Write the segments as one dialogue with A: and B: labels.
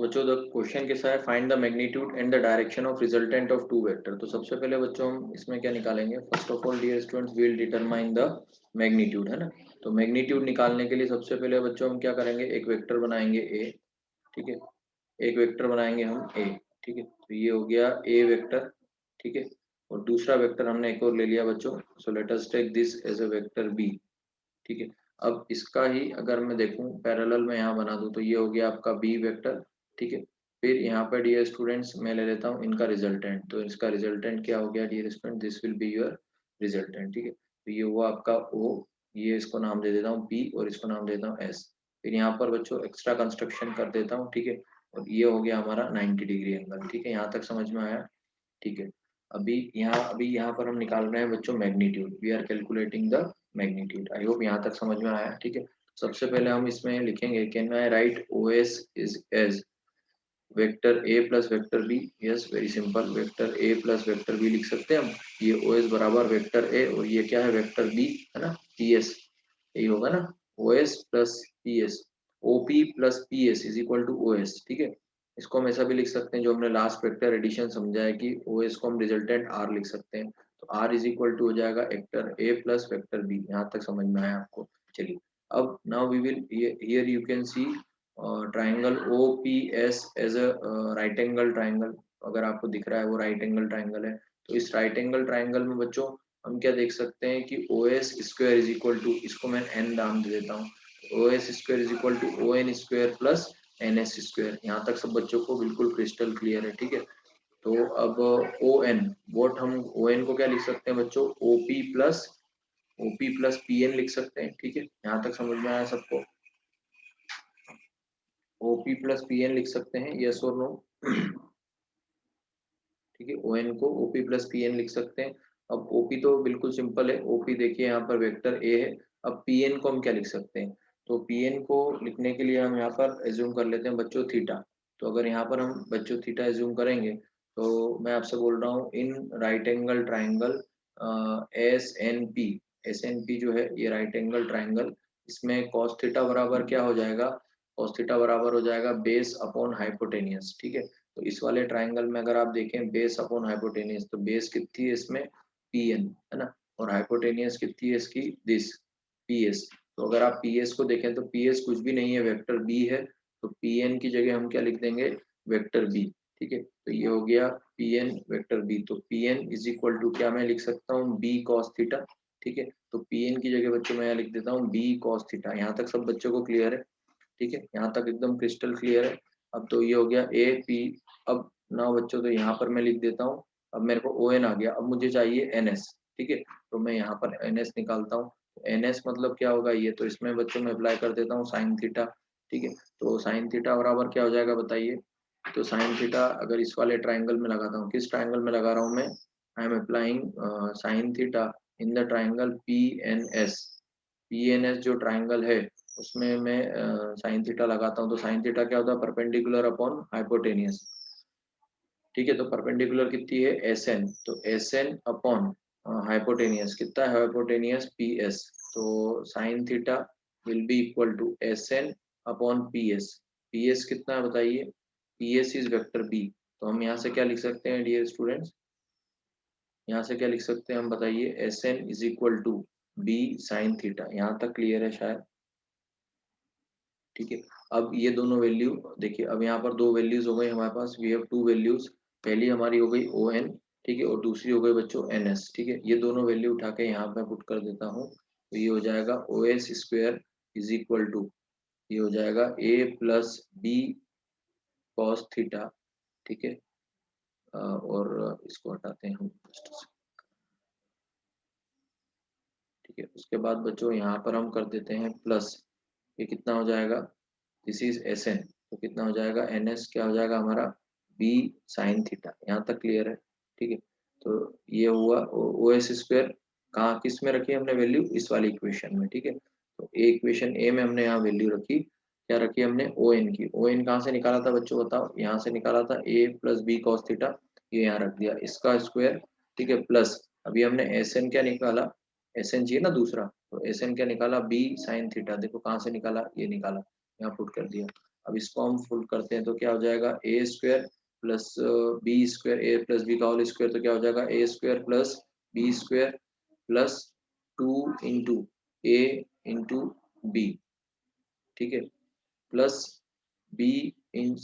A: तो बच्चों the question कैसा है, find the magnitude and the direction of resultant of two vector. तो सबसे पहले बच्चों हम इसमें क्या निकालेंगे, first of all dear students we will determine the magnitude, है ना। तो मैग्नीट्यूड निकालने के लिए सबसे पहले बच्चों हम क्या करेंगे, एक वेक्टर बनाएंगे ए, ठीक है। एक वेक्टर बनाएंगे हम ए, ठीक है। तो ये हो गया ए वेक्टर, ठीक है। और दूसरा वेक्टर हमने एक और ले लिया बच्चों, so let us take this as a vector B, ठीक है। अब इसका ही अगर मैं देखूं पैरेलल में यहाँ बना दूं तो ये हो गया आपका बी वेक्टर, ठीक है। फिर यहाँ पर डियर स्टूडेंट्स मैं ले लेता हूँ इनका रिजल्टेंट, तो इसका रिजल्टेंट क्या हो गया dear student, this will be your resultant, ठीक है। तो ये हुआ आपका ओ, ये इसको नाम दे देता हूँ बी और इसको नाम दे देता हूँ एस। फिर यहाँ पर बच्चों एक्स्ट्रा कंस्ट्रक्शन कर देता हूँ, ठीक है। और ये हो गया हमारा 90 डिग्री एंगल, ठीक है। यहाँ तक समझ में आया, ठीक है। अभी यहाँ पर हम निकाल रहे हैं बच्चों magnitude, we are calculating the magnitude. I hope यहाँ तक समझ में आया, ठीक है। सबसे पहले हम इसमें लिखेंगे, can I write O S is as vector A plus vector B. Yes, very simple, vector A plus vector B लिख सकते हैं हम। ये ओ एस बराबर वेक्टर ए और ये क्या है वेक्टर बी, है ना, पी एस, यही होगा ना, O S plus P S, O P plus P S is equal to O S, ठीक है। इसको हम ऐसा भी लिख सकते हैं जो हमने लास्ट वेक्टर एडिशन समझा है कि ओ एस को हम रिजल्टेंट आर लिख सकते हैं। तो आर इज इक्वल टू हो जाएगा vector A plus vector B. यहाँ तक समझ में आया आपको, चलिए। अब now we will, here you can see triangle O P S as a right angle triangle. अगर आपको दिख रहा है वो राइट एंगल ट्राइंगल है। तो इस राइट एंगल ट्राइंगल में बच्चों हम क्या देख सकते हैं कि O S square is equal to, इसको मैं एन नाम दे देता हूँ, O S square is equal to O N square plus N S square. यहाँ तक सब बच्चों को बिल्कुल क्रिस्टल क्लियर है, ठीक है। तो अब ओ एन, वोट हम ओ एन को क्या लिख सकते हैं बच्चों, O P plus P N लिख सकते हैं, ठीक है। यहाँ तक समझ में आया सबको, O P plus P N लिख सकते हैं, यस और नो, ठीक है। ओ एन को O P plus P N लिख सकते हैं। अब ओ पी तो बिल्कुल सिंपल है, ओ पी देखिए यहाँ पर वेक्टर ए है। अब पी एन को हम क्या लिख सकते हैं, तो पी एन को लिखने के लिए हम यहाँ पर एज्यूम कर लेते हैं बच्चों थीटा। तो अगर यहाँ पर हम बच्चों थीटा एज्यूम करेंगे तो मैं आपसे बोल रहा हूँ in right angle triangle S N P, S N P जो है ये राइट एंगल ट्राइंगल, इसमें कॉस थीटा बराबर क्या हो जाएगा, कॉस थीटा बराबर हो जाएगा बेस अपॉन हाइपोटेनियस, ठीक है। तो इस वाले ट्राइंगल में अगर आप देखें बेस अपॉन हाइपोटेनियस, तो बेस कितनी है इसमें पी एन, है ना, और हाइपोटेनियस कितनी है इसकी दिस पी एस। तो अगर आप पी एस को देखें तो पी एस कुछ भी नहीं है, वेक्टर बी है। तो पी एन की जगह हम क्या लिख देंगे, वेक्टर बी, ठीक है। तो ये हो गया पी एन वेक्टर बी। तो P N is equal to क्या मैं लिख सकता हूँ बी कॉस थीटा, ठीक है। तो पी एन की जगह बच्चों मैं यहाँ लिख देता हूँ बी कॉस थीटा। यहाँ तक सब बच्चों को क्लियर है, ठीक है। यहाँ तक एकदम क्रिस्टल क्लियर है। अब तो ये हो गया ए पी। अब ना बच्चों तो यहाँ पर मैं लिख देता हूँ, अब मेरे को ओ एन आ गया, अब मुझे चाहिए एन एस, ठीक है। तो मैं यहाँ पर एन एस निकालता हूँ। एन एस मतलब क्या होगा, ये तो इसमें बच्चों में अप्लाई कर देता हूँ साइन थीटा, ठीक है। तो साइन थीटा बराबर क्या हो जाएगा बताइए, तो साइन थीटा अगर इस वाले ट्राइंगल में लगाता हूँ, किस ट्राइंगल में लगा रहा हूँ मैं, I am applying sine theta in the triangle P N S. P N S जो ट्राइंगल है उसमें मैं साइन थीटा लगाता हूँ। तो साइन थीटा क्या होता है, परपेंडिकुलर अपॉन हाइपोटेनियस, ठीक है। तो परपेंडिकुलर कितनी है एस एन, तो एस एन अपॉन हाइपोटेनियस कितना है, हाइपोटेनियस पी एस। तो sine theta will be equal to S N upon P S. P S कितना है बताइए, P S is vector B. तो हम यहाँ से क्या लिख सकते हैं डियर स्टूडेंट्स, यहाँ से क्या लिख सकते हैं हम बताइए, S N is equal to B sine theta. यहाँ तक क्लियर है शायद, ठीक है। अब ये दोनों वैल्यू देखिए, अब यहाँ पर दो वैल्यूज हो गई हमारे पास, वी हैव टू वैल्यूज। पहली हमारी हो गई ओ एन, ठीक है, और दूसरी हो गई बच्चों एन एस, ठीक है। ये दोनों वैल्यू उठा के यहाँ पे पुट कर देता हूँ, तो ये हो जाएगा O S square is equal to, ये हो जाएगा A plus B cos theta, ठीक है। और इसको हटाते हैं हम, ठीक है। उसके बाद बच्चों यहाँ पर हम कर देते हैं प्लस, ये कितना हो जाएगा, दिस इज एस एन, तो कितना हो जाएगा एन एस क्या हो जाएगा हमारा बी साइन थीटा। यहाँ तक क्लियर है, ठीक है। तो ये हुआ ओ एस स्क्वायर, कहाँ किस में रखी हमने वैल्यू, इस वाली इक्वेशन में, ठीक है। तो ए इक्वेशन ए में हमने यहाँ वैल्यू रखी, क्या रखी हमने ओ एन की। ओ एन कहाँ से निकाला था बच्चों बताओ, यहाँ से निकाला था ए प्लस बी कॉस थीटा, ये यहाँ रख दिया इसका स्क्वायर, ठीक है, प्लस अभी हमने एस एन क्या निकाला, एस एन चाहिए ना दूसरा, तो एस एन क्या निकाला बी साइन थीटा। देखो कहाँ से निकाला, ये निकाला, यहाँ पुट कर दिया। अब इसको हम फुल करते हैं तो क्या हो जाएगा A square plus B square, A plus B का होल स्क्वायर, तो क्या हो जाएगा A square plus B square plus 2 into A into B, ठीक है, प्लस बी इन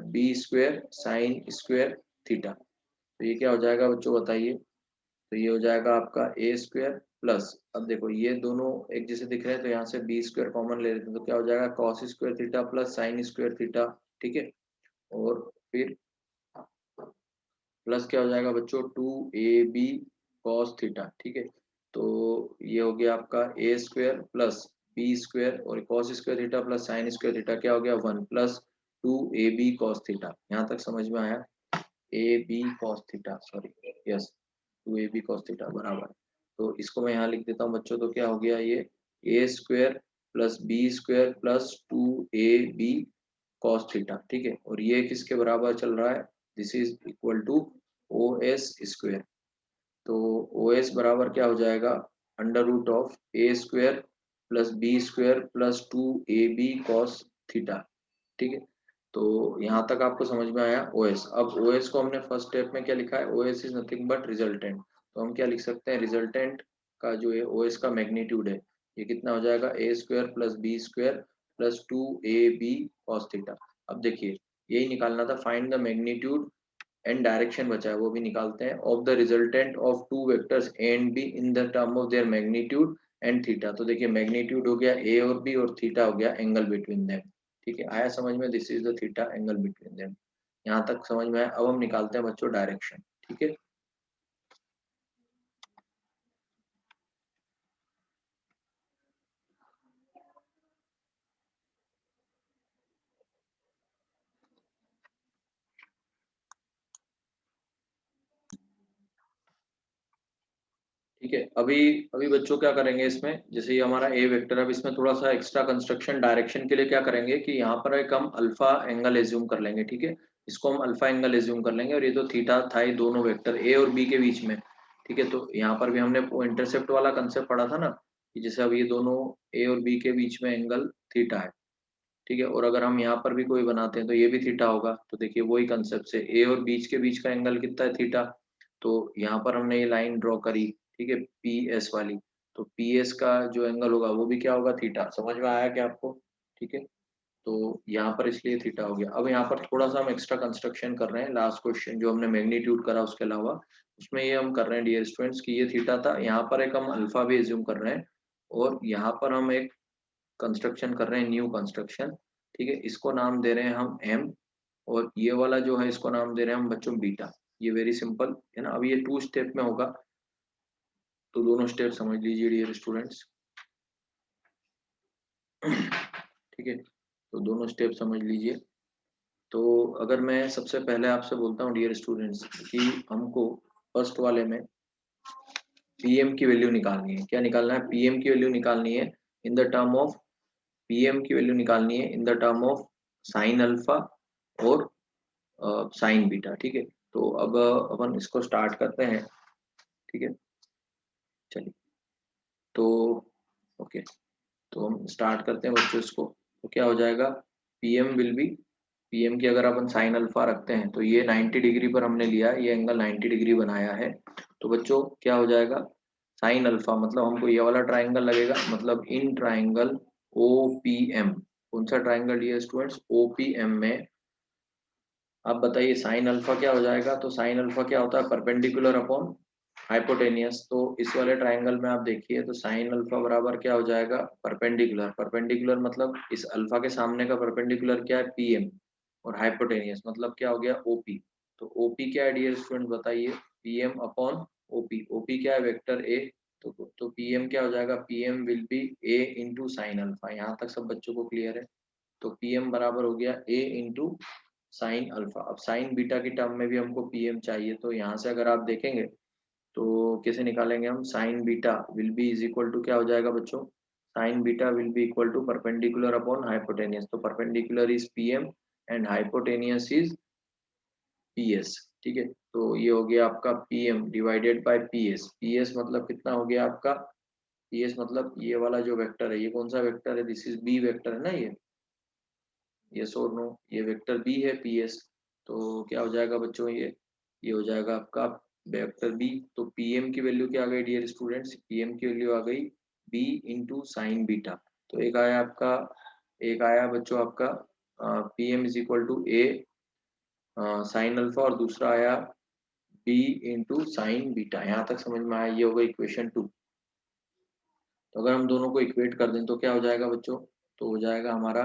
A: B square sine square theta. तो ये क्या हो जाएगा बच्चों बताइए, तो ये हो जाएगा आपका ए स्क्वायर प्लस, अब देखो ये दोनों एक जैसे दिख रहे हैं तो यहाँ से बी स्क्वायर कॉमन ले लेते हैं तो क्या हो जाएगा cos square theta plus sign square theta, ठीक है, और फिर प्लस क्या हो जाएगा बच्चों 2ab कॉस थीटा, ठीक है। तो ये हो गया आपका ए स्क्वायर प्लस बी स्क्वायर और cos square theta plus sign square theta क्या हो गया 1 प्लस 2ab कॉस थीटा। यहाँ तक समझ में आया, A B cos theta, sorry, yes, 2ab cos theta बराबर। तो इसको मैं यहाँ लिख देता हूँ बच्चों, तो क्या हो गया ये A square plus B square plus 2ab cos theta, ठीक है, और ये किसके बराबर चल रहा है, this is equal to O S square. तो ओ एस बराबर क्या हो जाएगा under root of A square plus B square plus 2ab cos theta, ठीक है। तो यहाँ तक आपको समझ में आया ओ एस। अब ओ एस को हमने फर्स्ट स्टेप में क्या लिखा है, O S is nothing but resultant, तो हम क्या लिख सकते हैं रिजल्टेंट का जो है ओ एस का मैग्नीट्यूड है, ये कितना हो जाएगा A square plus B square plus 2ab cos theta. अब देखिए यही निकालना था, find the magnitude and direction बचा है वो भी निकालते हैं, of the resultant of two vectors A and B in the term of their magnitude and theta. तो देखिए मैग्नीट्यूड हो गया ए और बी और थीटा हो गया एंगल बिटवीन देम, ठीक है, आया समझ में, this is the theta angle between them. यहाँ तक समझ में आया। अब हम निकालते हैं बच्चों डायरेक्शन, ठीक है। ठीक है, अभी अभी बच्चों क्या करेंगे इसमें, जैसे ये हमारा ए वेक्टर, अब इसमें थोड़ा सा एक्स्ट्रा कंस्ट्रक्शन डायरेक्शन के लिए क्या करेंगे कि यहाँ पर एक हम अल्फा एंगल एज्यूम कर लेंगे, ठीक है, इसको हम अल्फा एंगल एज्यूम कर लेंगे, और ये तो थीटा था ये दोनों वेक्टर ए और बी के बीच में, ठीक है। तो यहाँ पर भी हमने वो इंटरसेप्ट वाला कंसेप्ट पढ़ा था ना, कि जैसे अब ये दोनों ए और बी के बीच में एंगल थीटा है, ठीक है, और अगर हम यहाँ पर भी कोई बनाते हैं तो ये भी थीटा होगा, तो देखिए वही कंसेप्ट से ए और बीच के बीच का एंगल कितना है थीटा, तो यहाँ पर हमने ये लाइन ड्रॉ करी, ठीक है, पी एस वाली, तो पी एस का जो एंगल होगा वो भी क्या होगा थीटा, समझ में आया क्या आपको, ठीक है। तो यहाँ पर इसलिए थीटा हो गया। अब यहाँ पर थोड़ा सा हम एक्स्ट्रा कंस्ट्रक्शन कर रहे हैं, लास्ट क्वेश्चन जो हमने मैग्नीट्यूड करा उसके अलावा उसमें ये हम कर रहे हैं डियर स्टूडेंट्स कि ये थीटा था, यहाँ पर एक हम अल्फा भी एज्यूम कर रहे हैं, और यहाँ पर हम एक कंस्ट्रक्शन कर रहे हैं न्यू कंस्ट्रक्शन, ठीक है, इसको नाम दे रहे हैं हम एम, और ये वाला जो है इसको नाम दे रहे हैं हम बच्चों बीटा। ये वेरी सिंपल है ना। अब ये 2 स्टेप में होगा, तो दोनों स्टेप समझ लीजिए डियर स्टूडेंट्स, ठीक है, तो दोनों स्टेप समझ लीजिए। तो अगर मैं सबसे पहले आपसे बोलता हूँ डियर स्टूडेंट्स कि हमको फर्स्ट वाले में पीएम की वैल्यू निकालनी है, क्या निकालना है, पीएम की वैल्यू निकालनी है इन द टर्म ऑफ, पीएम की वैल्यू निकालनी है इन the term of sine alpha और साइन बीटा, ठीक है। तो अब अपन इसको स्टार्ट करते हैं, ठीक है, चलिए, तो ओके, तो हम स्टार्ट करते हैं बच्चों इसको। तो क्या हो जाएगा, पीएम विल बी, पीएम की अगर अपन साइन अल्फा रखते हैं तो ये 90 डिग्री पर हमने लिया, ये एंगल 90 डिग्री बनाया है, तो बच्चों क्या हो जाएगा साइन अल्फा, मतलब हमको ये वाला ट्राइंगल लगेगा, मतलब in triangle O P M, कौन सा ट्राइंगल ये स्टूडेंट्स ओ पी एम में, आप बताइए साइन अल्फा क्या हो जाएगा, तो साइन अल्फा क्या होता है परपेंडिकुलर अपॉन हाइपोटेनियस, तो इस वाले ट्राइंगल में आप देखिए तो साइन अल्फा बराबर क्या हो जाएगा परपेंडिकुलर, परपेंडिकुलर मतलब इस अल्फा के सामने का परपेंडिकुलर क्या है पीएम, और हाइपोटेनियस मतलब क्या हो गया ओपी। तो ओपी क्या है डियर स्टूडेंट बताइए, पीएम अपॉन ओपी, ओपी क्या है वेक्टर ए, तो पीएम क्या हो जाएगा, PM will be A into sine alpha. यहाँ तक सब बच्चों को क्लियर है, तो पीएम बराबर हो गया ए इंटू साइन अल्फा। अब साइन बीटा की टर्म में भी हमको पीएम चाहिए, तो यहाँ से अगर आप देखेंगे तो कैसे निकालेंगे हम, sine beta will be is equal to क्या हो जाएगा बच्चों, sine beta will be equal to perpendicular upon hypotenuse, तो perpendicular is PM and hypotenuse is PS, ठीक है। तो ये हो गया आपका PM divided by PS, PS मतलब कितना हो गया आपका, पीएस मतलब ये वाला जो वेक्टर है, ये कौन सा वेक्टर है, दिस इज बी वेक्टर है ना ये, यस और नो, ये वेक्टर बी है पी एस, तो क्या हो जाएगा बच्चों, ये हो जाएगा आपका वेक्टर बी। तो पी एम की वैल्यू क्या आ गई डियर स्टूडेंट्स, पी एम की वैल्यू आ गई बी इंटू साइन बीटा। तो एक आया बच्चों आपका P M is equal to A sine alpha, और दूसरा आया बी इंटू साइन बीटा। यहाँ तक समझ में आया, ये होगा इक्वेशन 2। तो अगर हम दोनों को इक्वेट कर दें तो क्या हो जाएगा बच्चों, तो हो जाएगा हमारा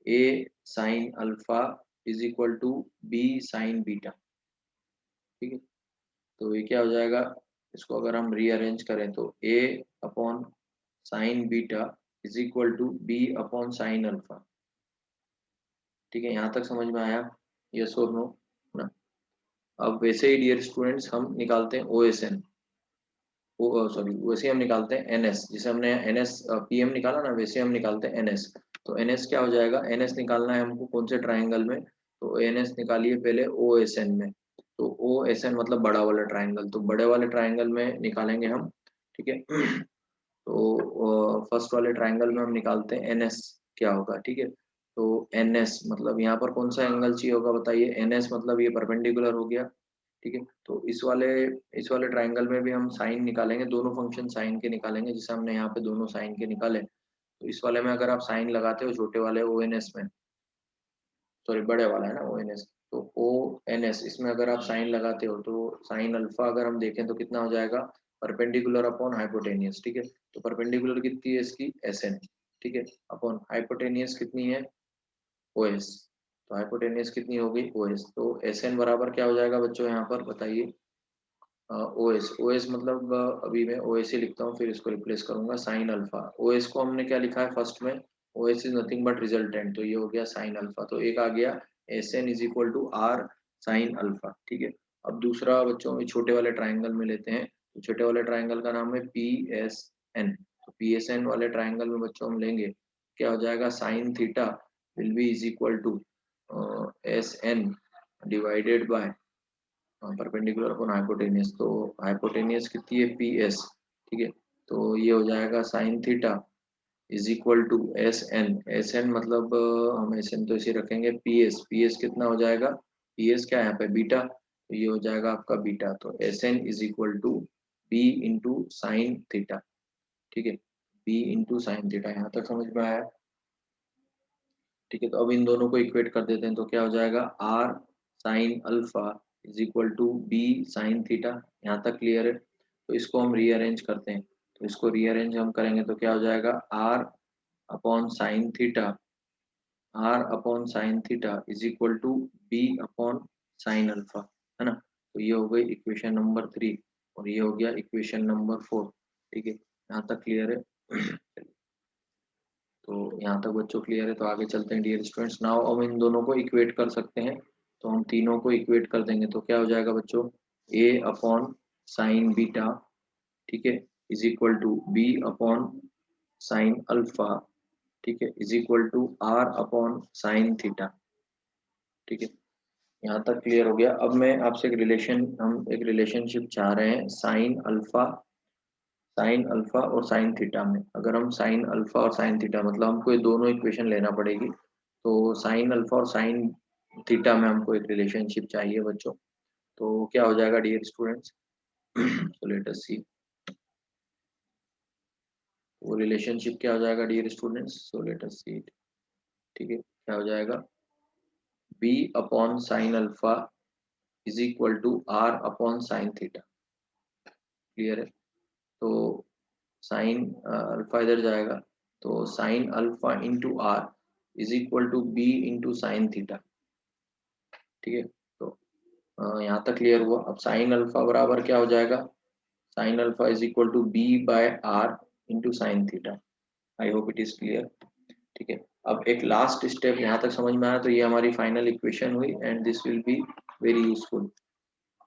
A: A sine alpha is equal to B sine beta. ठीक है, तो ये क्या हो जाएगा, इसको अगर हम रीअरेंज करें तो A upon sine beta is equal to B upon sine alpha. ठीक है, यहाँ तक समझ में आया, यस और नो ना। अब वैसे ही डियर स्टूडेंट्स हम निकालते हैं ओ एस एन, सॉरी वैसे हम निकालते हैं एनएस, जिसे हमने एनएस पीएम निकाला ना, वैसे हम निकालते हैं एनएस। तो एनएस क्या हो जाएगा, एनएस निकालना है हमको कौन से ट्रायंगल में, तो एनएस निकालिए पहले ओ एस एन में। तो ओ एस एन मतलब बड़ा वाला ट्रायंगल, तो बड़े वाले ट्रायंगल में निकालेंगे हम। ठीक है, तो फर्स्ट वाले ट्रायंगल में हम निकालते हैं एनएस क्या होगा। ठीक है, तो एनएस मतलब यहाँ पर कौन सा एंगल चाहिए होगा बताइए, एनएस मतलब ये परपेंडिकुलर हो गया। ठीक है, तो इस वाले ट्रायंगल में भी हम साइन निकालेंगे, दोनों फंक्शन साइन के निकालेंगे, जैसे हमने यहाँ पे दोनों साइन के निकाले। तो इस वाले में अगर आप साइन लगाते हो छोटे वाले ओ एन एस में, सॉरी बड़े वाला है ना ओ एन एस, तो ओ एन एस इसमें अगर आप साइन लगाते हो तो साइन अल्फा अगर हम देखें तो कितना हो जाएगा, परपेंडिकुलर अपॉन हाइपोटेनियस। ठीक है, तो परपेंडिकुलर कितनी है इसकी एस एन। ठीक है, अपॉन हाइपोटेनियस कितनी है ओ एस, तो हाइपोटेनियस कितनी होगी ओ एस, तो एस एन बराबर क्या हो जाएगा बच्चों यहाँ पर बताइए, ओ एस, ओ एस मतलब अभी मैं ओ एस ही लिखता हूँ, फिर इसको रिप्लेस करूंगा साइन अल्फा। ओ एस को हमने क्या लिखा है फर्स्ट में, O S is nothing but resultant, तो ये हो गया साइन अल्फा। तो एक आ गया S N is equal to R sine alpha. ठीक है, अब दूसरा बच्चों में छोटे वाले ट्राइंगल में लेते हैं, तो छोटे वाले ट्राइंगल का नाम है पी एस एन। तो पी एस एन वाले ट्राइंगल में बच्चों हम लेंगे, क्या हो जाएगा, sine theta will be is equal to S N divided by perpendicular upon hypotenuse. तो हाइपोटेनियस कितनी है पी एस। ठीक है, तो ये हो जाएगा sine theta is equal to S N मतलब हम एस एन तो इसे रखेंगे पी एस कितना हो जाएगा, पी एस क्या है यहाँ पे बीटा, तो ये हो जाएगा आपका बीटा। तो S N is equal to B into sine theta. ठीक है, बी इंटू साइन थीटा, यहाँ तक समझ में आया। ठीक है, तो अब इन दोनों को इक्वेट कर देते हैं, तो क्या हो जाएगा, R sine alpha is equal to B sine theta. यहाँ तक क्लियर है, तो इसको हम रीअरेंज करते हैं, तो इसको रीअरेंज हम करेंगे तो क्या हो जाएगा, R upon sine theta, R upon sine theta is equal to B upon sine alpha, है ना। तो ये हो गई इक्वेशन नंबर 3 और ये हो गया इक्वेशन नंबर 4। ठीक है, यहाँ तक क्लियर है। तो यहाँ तक बच्चों क्लियर है, तो आगे चलते हैं डियर स्टूडेंट्स। नाउ हम इन दोनों को इक्वेट कर सकते हैं, तो हम तीनों को इक्वेट कर देंगे तो क्या हो जाएगा बच्चों, ए अपॉन साइन बीटा, ठीक है, is equal to B upon sine alpha, ठीक है, is equal to R upon sine theta. ठीक है, यहाँ तक क्लियर हो गया। अब मैं आपसे हम एक रिलेशनशिप चाह रहे हैं साइन अल्फा और साइन थीटा में। अगर हम साइन अल्फा और साइन थीटा मतलब हमको ये दोनों इक्वेशन लेना पड़ेगी, तो साइन अल्फा और साइन थीटा में हमको एक रिलेशनशिप चाहिए बच्चों। तो क्या हो जाएगा डियर स्टूडेंट्स, तो लेट अस सी, वो रिलेशनशिप क्या हो जाएगा dear students, so let us see. ठीक है, क्या हो जाएगा, B upon sine alpha is equal to R upon sine theta. Clear है, तो साइन अल्फा इधर जाएगा, तो sine alpha into R is equal to B into sine theta. ठीक है, तो यहाँ तक क्लियर हुआ। अब साइन अल्फा बराबर क्या हो जाएगा, sine alpha is equal to B by R into sine theta. I hope it is clear. ठीक है, अब एक लास्ट स्टेप यहाँ तक समझ में आया, तो ये हमारी फाइनल इक्वेशन हुई and this will be very useful.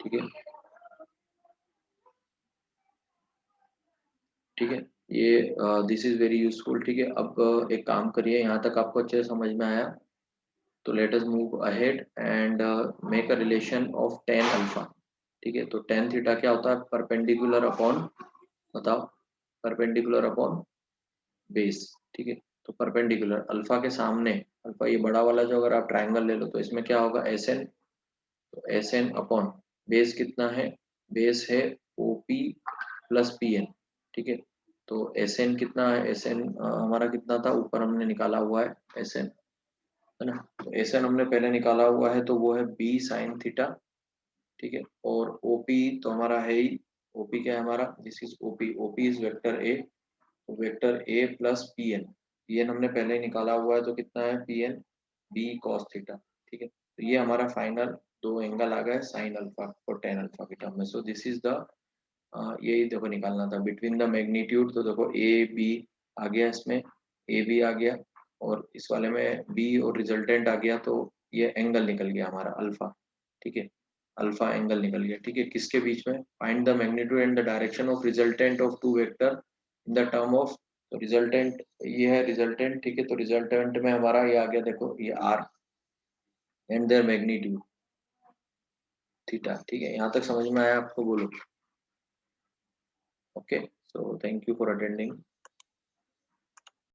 A: ठीक है, ठीक है, ये दिस इज वेरी यूजफुल। ठीक है, अब एक काम करिए, यहाँ तक आपको अच्छे से समझ में आया, तो let us move ahead and make a relation of tan alpha. ठीक है, तो टेन थीटा क्या होता है, परपेंडिकुलर अपॉन, बताओ, परपेंडिकुलर अपॉन बेस। ठीक है, तो परपेंडिकुलर अल्फा के सामने अल्फा ये बड़ा वाला जो अगर आप ट्राइंगल ले लो तो इसमें क्या होगा एस एन, तो एस एन अपॉन बेस कितना है, बेस है O P plus P N, ठीक है। तो एस एन कितना है, एस एन हमारा कितना था ऊपर हमने निकाला हुआ है एस एन, है ना। तो एस एन हमने पहले निकाला हुआ है तो वो है बी साइन थीटा, ठीक है। और ओपी तो हमारा है ही, ओपी क्या है हमारा, this is OP, OP is vector A, तो vector A plus P N, P N हमने पहले ही निकाला हुआ है तो कितना है P N B cos theta, ठीक है। तो ये हमारा फाइनल दो एंगल आ गए साइन अल्फा और टेन अल्फा के टर्म में। सो दिस इज द, यही देखो निकालना था बिटवीन द मैग्नीट्यूड, तो देखो ए बी आ गया, इसमें ए बी आ गया और इस वाले में बी और रिजल्टेंट आ गया, तो ये एंगल निकल गया हमारा अल्फा, ठीक है। अल्फा एंगल निकल गया, ठीक है, किसके बीच में, find the magnitude and the direction of resultant of two vector in the term of, तो रिजल्टेंट ये है रिजल्टेंट, ठीक है। तो रिजल्टेंट में हमारा ये आ गया, देखो ये R and their magnitude theta, ठीक है। यहाँ तक समझ में आया आपको, बोलो। Okay, so thank you for attending.